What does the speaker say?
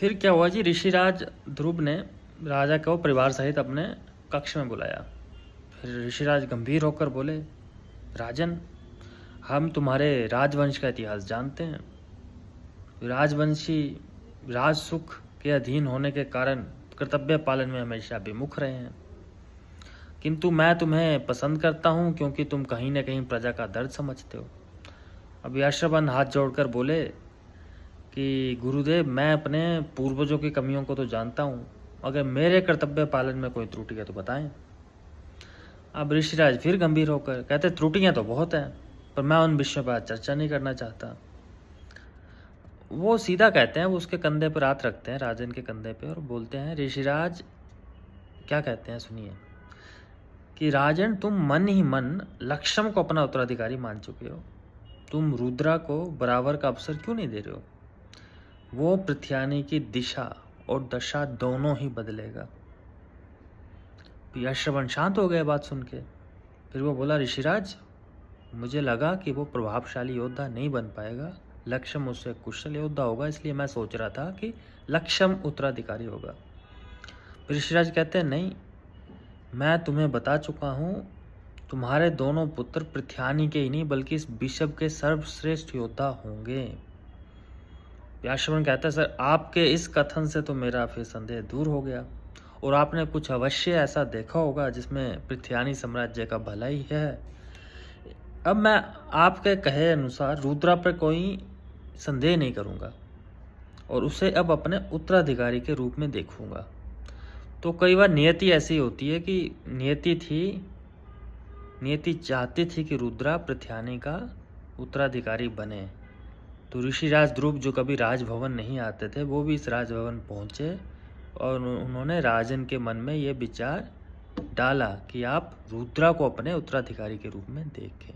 फिर क्या हुआ जी, ऋषिराज ध्रुव ने राजा को परिवार सहित अपने कक्ष में बुलाया। फिर ऋषिराज गंभीर होकर बोले, राजन, हम तुम्हारे राजवंश का इतिहास जानते हैं। राजवंशी राज सुख के अधीन होने के कारण कर्तव्य पालन में हमेशा विमुख रहे हैं, किंतु मैं तुम्हें पसंद करता हूँ क्योंकि तुम कहीं न कहीं प्रजा का दर्द समझते हो। अब यशोवन हाथ जोड़कर बोले कि गुरुदेव, मैं अपने पूर्वजों की कमियों को तो जानता हूँ, अगर मेरे कर्तव्य पालन में कोई त्रुटि है तो बताएं। अब ऋषिराज फिर गंभीर होकर कहते, त्रुटियां तो बहुत हैं, पर मैं उन विषयों पर चर्चा नहीं करना चाहता। वो सीधा कहते हैं, वो उसके कंधे पर हाथ रखते हैं, राजन के कंधे पे, और बोलते हैं, ऋषिराज क्या कहते हैं सुनिए, कि राजन, तुम मन ही मन लक्ष्मण को अपना उत्तराधिकारी मान चुके हो। तुम रुद्रा को बराबर का अवसर क्यों नहीं दे रहे हो? वो पृथ्वी की दिशा और दशा दोनों ही बदलेगा। यशवन शांत हो गए बात सुन के। फिर वो बोला, ऋषिराज, मुझे लगा कि वो प्रभावशाली योद्धा नहीं बन पाएगा, लक्ष्मण उससे कुशल योद्धा होगा, इसलिए मैं सोच रहा था कि लक्ष्मण उत्तराधिकारी होगा। ऋषिराज कहते हैं, नहीं, मैं तुम्हें बता चुका हूँ, तुम्हारे दोनों पुत्र पृथ्वी के ही नहीं बल्कि इस विश्व के सर्वश्रेष्ठ योद्धा होंगे। यशवन कहता है, सर, आपके इस कथन से तो मेरा फिर संदेह दूर हो गया, और आपने कुछ अवश्य ऐसा देखा होगा जिसमें पृथ्वी साम्राज्य का भला ही है। अब मैं आपके कहे अनुसार रुद्रा पर कोई संदेह नहीं करूंगा और उसे अब अपने उत्तराधिकारी के रूप में देखूंगा। तो कई बार नियति ऐसी होती है कि नियति चाहती थी कि रुद्रा पृथ्वी का उत्तराधिकारी बने। तो ऋषिराज ध्रुव, जो कभी राजभवन नहीं आते थे, वो भी इस राजभवन पहुंचे और उन्होंने राजन के मन में ये विचार डाला कि आप रुद्रा को अपने उत्तराधिकारी के रूप में देखें।